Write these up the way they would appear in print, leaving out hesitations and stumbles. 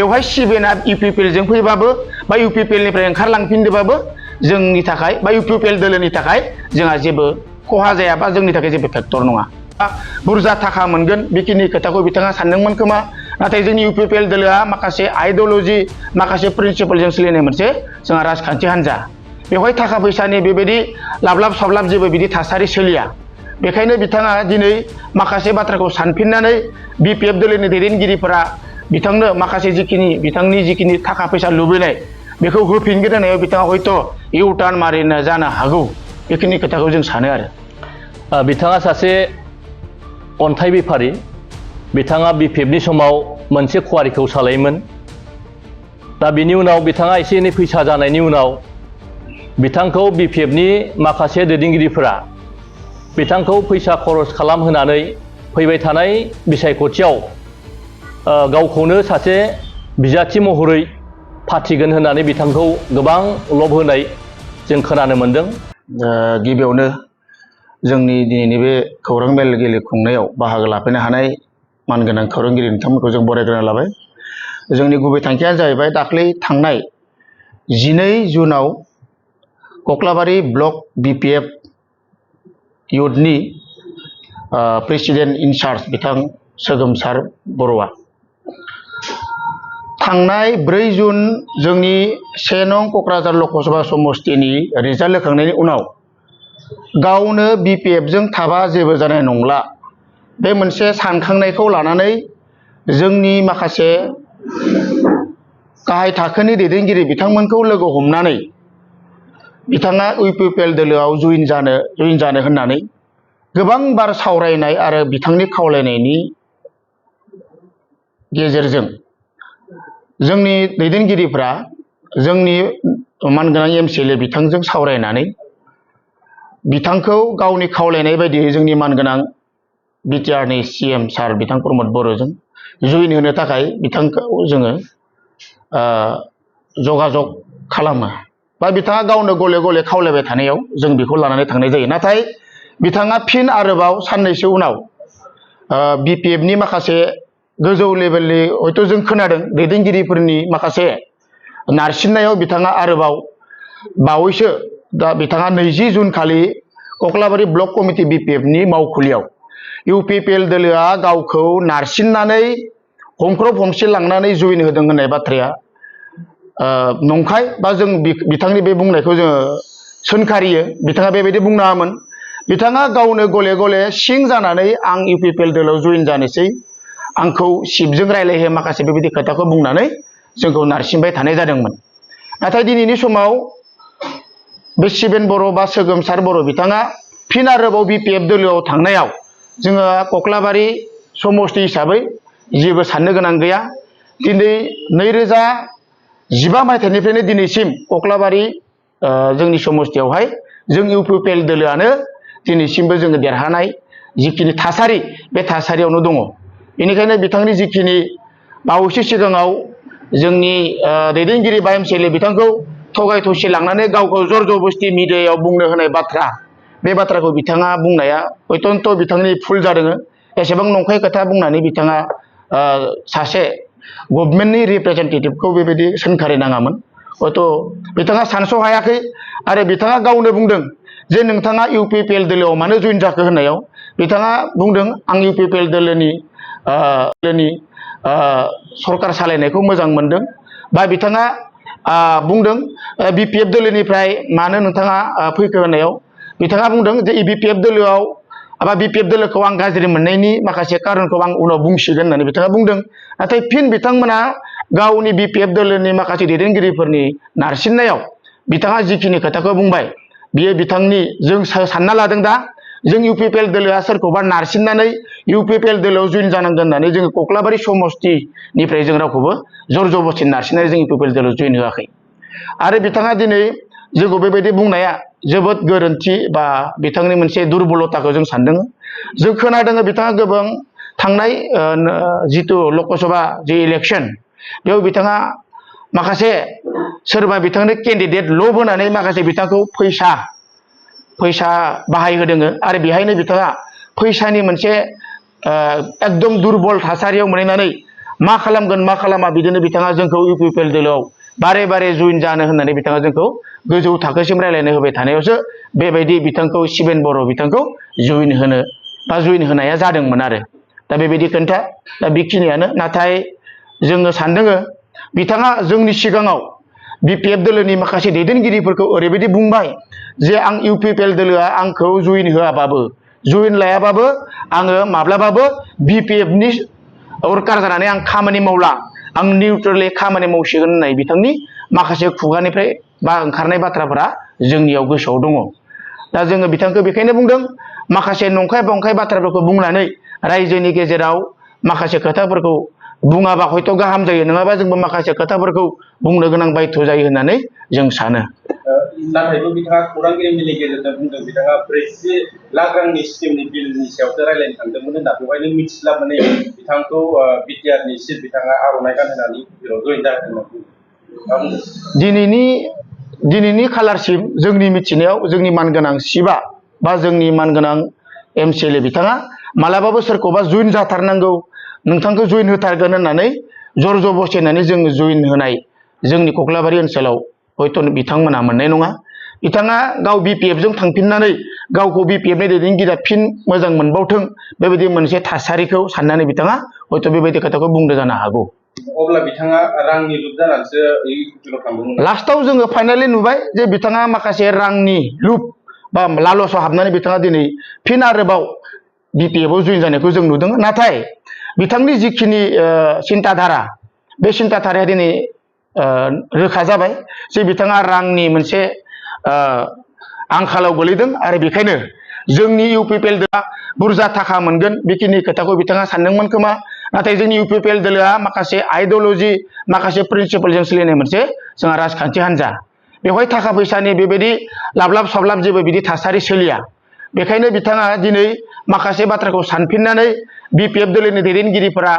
बेवहाय सिबिएनआ इउपिपिएलजों फैबाबो बा इउपिपिएलनिफ्राय ओंखारलांफिनदोंबाबो जोंनि थाखाय बा इउपिपिएल दोलोनि थाखाय जोंहा जेबो खहा जाया बा जोंनि थाखाय जेबो फेक्टर नङा। बुरजा थाखा मोनगोन बेखिनि खोथाखौ बिथाङा सानदोंमोन खोमा, नाथाय जोंनि इउपिपिएल दोलोआ माखासे आइडियोल'जि माखासे प्रिन्सिपलजों सोलिनाय मोनसे जोंहा राजखान्थि हान्जा। बेवहाय थाखा फैसानि बेबायदि लाबलाब साब्लाब जेबो बिदि थासारि सोलिया। बेखायनो बिथाङा दिनै माखासे बाथ्राखौ सानफिननानै बिपिएफ दोलोनि दैदेनगिरिफोरा बिथांनो माखासे बिथांनि जिखिनि थाखा फैसा लुबैनाय बेखौ होफिनगोन होननायाव बिथाङा हयथ' इउ टार्न मारिनो जानो हागौ, बेखिनि खोथाखौ जों सानो आरो। बिथाङा सासे अन्थाइ बेफारि, बिथाङा बिपिएफनि समाव मोनसे कुवारिखौ सालायोमोन। दा बिनि उनाव बिथाङा एसे एनै फैसा जानायनि उनाव बिथांखौ बिपिएफनि माखासे दैदेनगिरिफोरा बिथांखौ फैसा खरस खालामहोनानै फैबाय थानाय बिसायख'थियाव गावखौनो सासे बिजाथि महरै फाथिगोन होननानै बिथांखौ गोबां लब होनाय जों खोनानो मोन्दों। गिबियावनो जोंनि दिनैनि बे खौरां मेल खुंनायाव बाहागो लाफैनो हानाय मानगोनां खौरांगिरि नोंथांमोनखौ जों बरायग्रोना लाबाय। जोंनि गुबै थांखियानो जाहैबाय दाख्लै थांनाय 12 जुनाव कक्लाबारि ब्लक बिपिएफ इउथनि प्रेसिडेन्ट इनचार्ज बिथां सोगोमसार बर'आ थांनाय 4 जुन जोंनि 1 नं क'क्राझार लकसभा समस्तिनि रिजाल्ट होखांनायनि उनाव गावनो बिपिएफजों थाबा जेबो जानाय नंला, बे मोनसे सानखांनायखौ लानानै जोंनि माखासे गाहाय थाखोनि दैदेनगिरि बिथांमोनखौ लोगो हमनानै बिथाङा इउपिपिएल दोलोआव जइन जानो होननानै गोबां बार सावरायनाय आरो बिथांनि खावलायनायनि गेजेरजों जोंनि दैदेनगिरिफ्रा जोंनि मानगोनां एमसिएलए बिथांजों सावरायनानै बिथांखौ गावनि खावलायनाय बायदियै जोंनि मानगोनां बिटिआरनि सिएम सार बिथां प्रमद बर'जों जइन होनो थाखाय बिथांखौ जोङो जगाजग खालामो बा बिथाङा गावनो गले गले खावलायबाय थानायाव जों बेखौ लानानै थांनाय जायो। नाथाय बिथाङा फिन आरोबाव साननैसो उनाव बिपिएफनि माखासे गोजौ लेभेलनि हयथ' जों खोनादों दैदेनगिरिफोरनि माखासे नारसिननायाव बिथाङा आरोबाव बावैसो दा बिथाङा 20 जुन खालि कक्लाबारि ब्लक कमिटि बिपिएफनि मावखुलियाव इउपिपिएल दोलोआ गावखौ नारसिननानै हमख्रब हमसि लांनानै जइन होदों होननाय बाथ्राया नंखाय बा जों बिथांनि बे बुंनायखौ जोङो सोंखारियो। बिथाङा बेबायदि बुंनाङामोन। बिथाङा गावनो गले गले सिं जानानै आं इउपिपिएल दोलोआव जइन जानोसै, आंखौ सिफजों रायलायहो माखासे बेबायदि खोथाखौ बुंनानै जोंखौ नारसिनबाय थानाय जादोंमोन। नाथाय दिनैनि समाव बे सिबेन बर' बा सोगोमसार बर' बिथाङा फिन आरोबाव बिपिएफ दोलोआव थांनायाव जोङो कक्लाबारि समस्ति हिसाबै जेबो साननो गोनां गैया। दिनै 2015 मायथाइनिफ्रायनो दिनैसिम कक्लाबारि जोंनि समस्तियावहाय जों इउपिपिएल दोलोआनो दिनैसिमबो जोङो देरहानाय जिखिनि थासारि बे थासारियावनो दङ। बेनिखायनो बिथांनि जिखिनि बावैसो सिगाङाव जोंनि दैदेनगिरि बा एमसिएलए बिथांखौ थगाय थसि लांनानै गावखौ जर जबस्ति मिडियायाव बुंनो होनाय बाथ्रा, बे बाथ्राखौ बिथाङा बुंनाया हयथ' बिथांनि भुल जादों। एसेबां नंखाय खोथा बुंनानै बिथाङा सासे गभर्नमेन्टनि रिप्रेजेन्टेटिभखौ बेबायदि सोंखारिनाङामोन। हयथ' बिथाङा सानस' हायाखै आरो बिथाङा गावनो बुंदों जे नोंथाङा इउपिपिएल दोलोआव मानो जइन जाखो होननायाव बिथाङा बुंदों आं इउपिपिएल दोलोनि सरकार सालायनायखौ मोजां मोनदों, बा बिथाङा बुंदों बिपिएफ दोलोनिफ्राय मानो नोंथाङा फैखो होननायाव बिथाङा बुंदों जे बिपिएफ दोलोआव बा बिपिएफ दोलोखौ आं गाज्रि मोननायनि माखासे कारनखौ आं उनाव बुंसिगोन होननानै बिथाङा बुंदों। नाथाय फिन बिथांमोना गावनि बिपिएफ दोलोनि माखासे दैदेनगिरिफोरनि नारसिननायाव बिथाङा जिखिनि खोथाखौ बुंबाय बियो बिथांनि जों सानना लादों दा जों इउपिपिएल दोलोआ सोरखौबा नारसिननानै इउपिपिएल दोलोआव जइन जानांगोन होननानै जोङो कक्लाबारि समस्तिनिफ्राय जों रावखौबो जर जबस्ति नारसिननानै जों इउपिपिएल दोलोआव जइन होआखै। आरो बिथाङा दिनै जोंखौ बेबायदि बुंनाया जोबोद गोरोन्थि बा बिथांनि मोनसे दुरबलताखौ जों सानदों। जों खोनादों बिथाङा गोबां थांनाय जिथु लकसभा जि इलेक्सन बेयाव बिथाङा माखासे सोरबा बिथांनो केन्डिडेट लब होनानै माखासे बिथांखौ फैसा बाहायहोदों आरो बेहायनो बिथाङा फैसानि मोनसे एकदम दुरबल थासारियाव मोनहैनानै मा खालामगोन मा खालामा बिदिनो बिथाङा जोंखौ इउपिपिएल दोलोआव बारे बारे जइन जानो होननानै बिथाङा जोंखौ गोजौ थाखोसिम रायलायनो होबाय थानायावसो बेबायदि बिथांखौ शिबेन बर' बिथांखौ जइन होनाया जादोंमोन आरो दा बेबायदि खोन्था दा बेखिनियानो नाथाय जोङो सानदों बिथाङा जोंनि सिगाङाव बिपिएफ दोलोनि माखासे दैदेनगिरिफोरखौ ओरैबायदि बुंबाय जे आं इउपिपिएल दोलोआ आंखौ जइन होआबाबो जइन लायाबाबो आङो माब्लाबाबो बिपिएफनि वर्कार जानानै आं खामानि मावला आं निउट्रेलै खामानि मावसिगोन होननाय बिथांनि माखासे खुगानिफ्राय बा ओंखारनाय बाथ्राफोरा जोंनियाव गोसोआव दङ दा जोङो बिथांखौ बेखायनो बुंदों माखासे नंखाय बंखाय बाथ्राफोरखौ बुंनानै रायजोनि गेजेराव माखासे खोथाफोरखौ बुङाबा हयथ' गाहाम जायो नङाबा जोंबो माखासे खोथाफोरखौ बुंनो गोनां बायध' जायो होननानै जों सानो नाथायबो बिथाङा खौरांगिरि मेलनि गेजेरजों बुंदों बिथाङा 40 लाख रांनि स्किमनि बिलनि सायावसो रायलायनो थांदोंमोन होनना बेवहायनो मिथिस्लाबनानै बिथांखौ बिटिआरनि सिट बिथाङा आर'नाइ गानहोनानै जइन जाहोदोंमोन दिनैनि खालारसिम जोंनि मिथिनायाव जोंनि मानगोनां सिबा बा जोंनि मानगोनां एमसिएलए बिथाङा मालाबाबो सोरखौबा जइन जाथारनांगौ नोंथांखौ जइन होथारगोन होननानै जर जबस्ति होननानै जों जइन होनाय जोंनि कक्लाबारि ओनसोलाव हयथ' बिथांमोना मोननाय नङा बिथाङा गाव बिपिएफजों थांफिननानै गावखौ बिपिएफनि दैदेनगिरिया फिन मोजां मोनबावथों बेबायदि मोनसे थासारिखौ साननानै बिथाङा हयथ' बेबायदि खोथाखौ बुंदो जानो हागौ अब्ला बिथाङा रांनि लुप जानानैसो इउपिपिएलआव थांदोंमोन लास्टाव जोङो फाइनालि नुबाय जे बिथाङा माखासे रांनि लुप बा लालसाव हाबनानै बिथाङा दिनै फिन आरोबाव बिपिएफआव जइन जानायखौ जों नुदों नाथाय बिथांनि जिखिनि सिन्ताधारा बे सिन्ताधाराया दिनै रोखा जाबाय जे बिथाङा रांनि मोनसे आंखालाव गोलैदों आरो बेखायनो जोंनि इउपिपिएल दोलोआ बुरजा थाखा मोनगोन बेखिनि खोथाखौ बिथाङा सानदोंमोन खोमा नाथाय जोंनि इउपिपिएल दोलोआ माखासे आइडिअल'जि माखासे प्रिन्सिपालजों सोलिनाय मोनसे जोंहा राजखान्थि हान्जा बेवहाय थाखा फैसानि बेबायदि लाबलाब साब्लाब जेबो बिदि थासारि सोलिया बेखायनो बिथाङा दिनै माखासे बाथ्राखौ सानफिननानै बिपिएफ दोलोनि दैदेनगिरिफोरा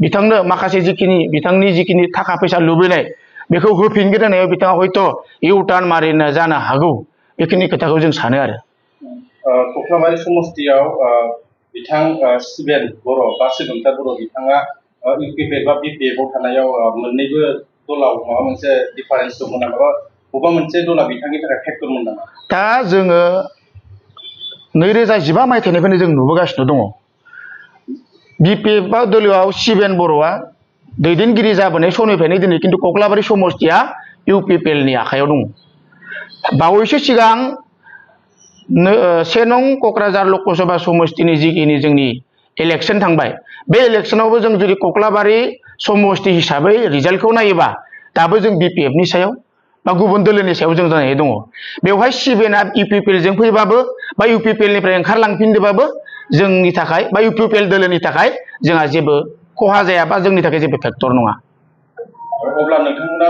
बिथांनो माखासे बिथांनि जिखिनि थाखा फैसा लुबैनाय बेखौ होफिनगोन होननायाव बिथाङा हयथ' इउटार्न मारिनो जानो हागौ बेखिनि खोथाखौ जों सानो आरो कक्लाबारि समस्तियाव बिथां शिबेन बर' बा सिगुनसार बर' बिथाङा इउपिपिएल बा बिपिएफआव थानायाव मोननैबो दलाव माबा मोनसे डिफारेन्स दंमोन नामा बबेबा मोनसे दला बिथांनि थाखाय फेक्टरमोन नामा दा जोङो 2015 मायथाइनिफ्रायनो जों नुबोगासिनो दङ बिपिएफ दोलोआव शिबेन बर'आ दैदेनगिरि जाबोनाय समनिफ्रायनो दिनै खिन्थु कक्लाबारि समस्तिया इउपिपिएलनि आखायाव दङ बावैसो सिगां 1 नं क'क्राझार लकसभा समस्तिनि जिखिनि जोंनि इलेक्सन थांबाय बे इलेक्सनावबो जों जुदि कक्लाबारि समस्ति हिसाबै रिजाल्टखौ नायोबा दाबो जों बिपिएफनि सायाव बा गुबुन दोलोनि सायाव जों जानानै दङ बेवहाय शिबेना इउपिपिएलजों फैबाबो बा इउपिपिएलनिफ्राय ओंखारलांफिनदोंबाबो जोंनि थाखाय बा इउपिपिएल दोलोनि थाखाय जोंहा जेबो खहा जाया बा जोंनि थाखाय जेबो फेक्टर नङा अब्ला नोंथांमोना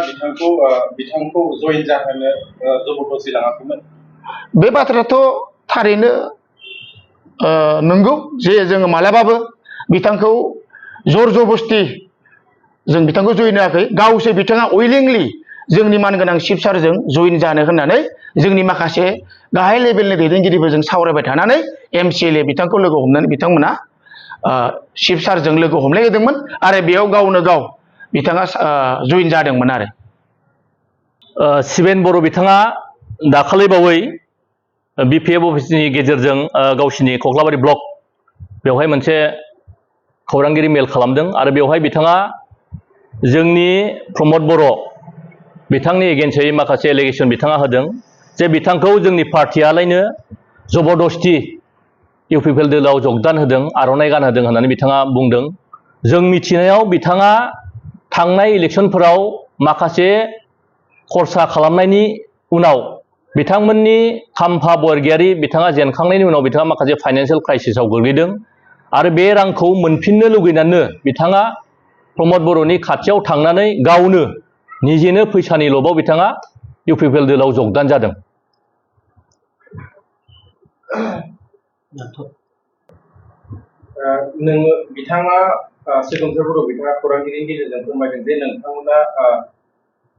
बिथांखौ जइन जाहोनो जबरदस्ति लाङाखैमोन बे बाथ्रायाथ' थारैनो नंगौ जे जोङो मालाबाबो बिथांखौ जर जबस्ति जों बिथांखौ जइन होआखै गावसो बिथाङा उइलिंलि जोंनि मानगोनां चिफ सारजों जइन जानो होननानै जोंनि माखासे गाहाय लेभेलनि दैदेनगिरिफोरजों सावरायबाय थानानै एमसिएलए बिथांखौ लोगो हमनानै बिथांमोना चिफ सारजों लोगो हमलायदोंमोन आरो बेयाव गावनो गाव बिथाङा जइन जादोंमोन आरो शिबेन बर' बिथाङा दाखालिबावै बिपिएफ अफिसनि गेजेरजों गावसिनि कक्लाबारि ब्लक बेवहाय मोनसे खौरांगिरि मेल खालामदों आरो बेवहाय बिथाङा जोंनि प्रमद बर' बिथांनि एगेन्स्टै माखासे एलिगेसन बिथाङा होदों जे बिथांखौ जोंनि पार्टियालायनो जबरदस्ति इउपिपिएल दोलोआव जगदान होदों आर'नाइ गानहोदों होननानै बिथाङा बुंदों जों मिथिनायाव बिथाङा थांनाय इलेक्सनफोराव माखासे खरसा खालामनायनि उनाव बिथांमोननि खाम्फा बरगयारि बिथाङा जेनखांनायनि उनाव बिथाङा माखासे फाइनान्सियेल क्राइसिसआव गोग्लैदों आरो बे रांखौ मोनफिननो लुगैनानै बिथाङा प्रमद बर'नि खाथियाव थांनानै गावनो निजेनो फैसानि लबाव बिथाङा इउपिपिएल दोलोआव जगदान जादों बिथाङा सिगुनसार बर' बिथाङा खौरांगिरिनि गेजेरजों फोरमायदों जे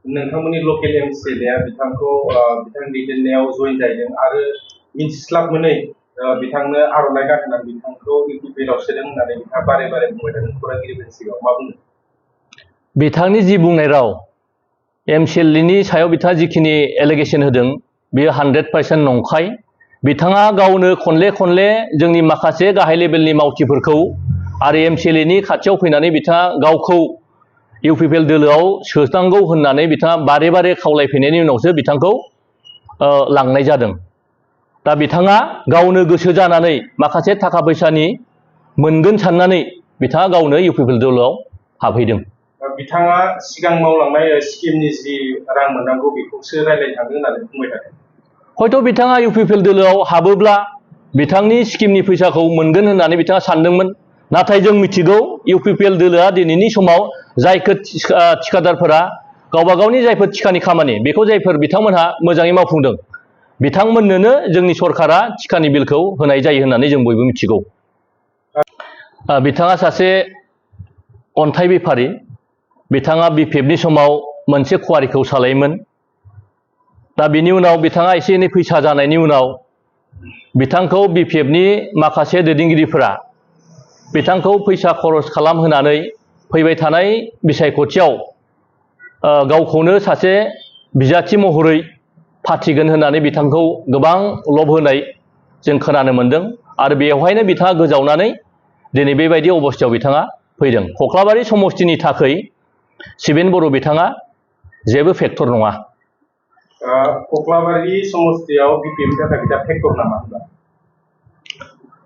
नोंथांमोननि लकेल एमसिएलएआ बिथांखौ बिथांनि दैदेननायाव जइन जाहैदों आरो मिन्थिस्लाब मोनै बिथांनो आर'नाइ गानहोनानै बिथांखौ इउपिपिएलआव सोदों होननानै बिथाङा बारे बारे बुंबाय थादों खौरांगिरिफोरनि सिगाङाव मा बुंदों बिथांनि जि बुंनाय राव MCLA सायाव बिथाङा जिखिनि एलिगेसन होदों बेयो 100% नंखाय। बिथाङा गावनो खनले खनले जोंनि माखासे गाहाय लेभेलनि मावथिफोरखौ आरो MCLA खाथियाव फैनानै बिथाङा गावखौ UPPL दोलोआव सोनांगौ होननानै बिथाङा बारे बारे खावलायफैनायनि उनावसो बिथांखौ लांनाय जादों। दा बिथाङा गावनो गोसो जानानै माखासे थाखा फैसानि मोनगोन साननानै बिथाङा गावनो UPPL दोलोआव हाबहैदों। बिथाङा सिगां मावलांनाय स्किमनि जि रां मोननांगौ बेखौसो रायज्लायनो थांदों होननानै बुंबाय थादों। हयथ' बिथाङा UPPL दोलोआव हाबोब्ला बिथांनि स्किमनि फैसाखौ मोनगोन होननानै बिथाङा सानदोंमोन। नाथाय जों मिथिगौ UPPL दोलोआ दिनैनि समाव जायफोर थिखादारफोरा गावबा गावनि जायफोर थिखानि खामानि बेखौ जायफोर बिथांमोनहा मोजाङै मावफुंदों बिथांमोननोनो जोंनि सरकारा थिखानि बिलखौ होनाय जायो होननानै जों बयबो मिथिगौ। बिथाङा सासे अन्थाइ बेफारि। बिथाङा BPF समाव मोनसे कुवारिखौ सालायोमोन। दा बिनि उनाव बिथाङा एसे एनै फैसा जानायनि उनाव बिथांखौ BPF माखासे दैदेनगिरिफोरा बिथांखौ फैसा खरस खालामहोनानै फैबाय थानाय बिसायख'थियाव गावखौनो सासे बिजाथि महरै फाथिगोन होननानै बिथांखौ गोबां लब होनाय जों खोनानो मोनदों आरो बेवहायनो बिथाङा गोजावनानै दिनै बेबायदि अबस्थायाव बिथाङा फैदों। कख्लाबारि समस्तिनि थाखाय शिबेन बर' बिथाङा जेबो फेक्टर नङा। कख्लाबारि समस्तियाव BPF नि थाखाय बिथाङा फेक्टर नामा?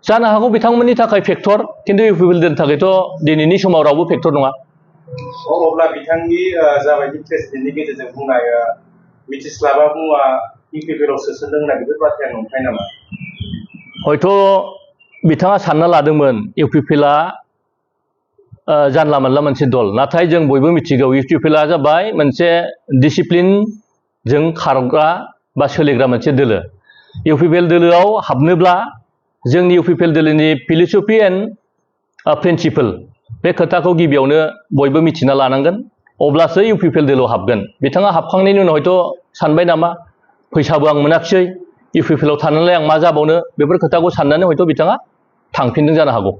जानो हागौ बिथांमोननि थाखाय फेक्टर, खिन्थु UPPL नि थाखायथ' दिनैनि समाव रावबो फेक्टर नङा। अब्ला बिथांनि जाबायदि प्रेसिडेन्टनि गेजेरजों बुंनाय मिथिस्लाबा मुवा UPPL सोसनदों होननाय बेफोर बाथ्राया नंखाय नामा? हयथ' बिथाङा सानना लादोंमोन UPPL जानला मोनला मोनसे दल। नाथाय जों बयबो मिथिगौ UPPL जाबाय मोनसे डिसिप्लिनजों खारग्रा बा सोलिग्रा मोनसे दोलो। UPPL दोलोआव हाबनोब्ला जोंनि UPPL दोलोनि फिलसफि एन्ड प्रिन्सिपल बे खोथाखौ गिबियावनो बयबो मिथिना लानांगोन, अब्लासो UPPL दोलोआव हाबगोन। बिथाङा हाबखांनायनि उनाव हयथ' सानबाय नामा फैसाबो आं मोनाखिसै UPPL थानानैलाय आं मा जाबावनो, बेफोर खोथाखौ साननानै हयथ' बिथाङा थांफिनदों जानो हागौ।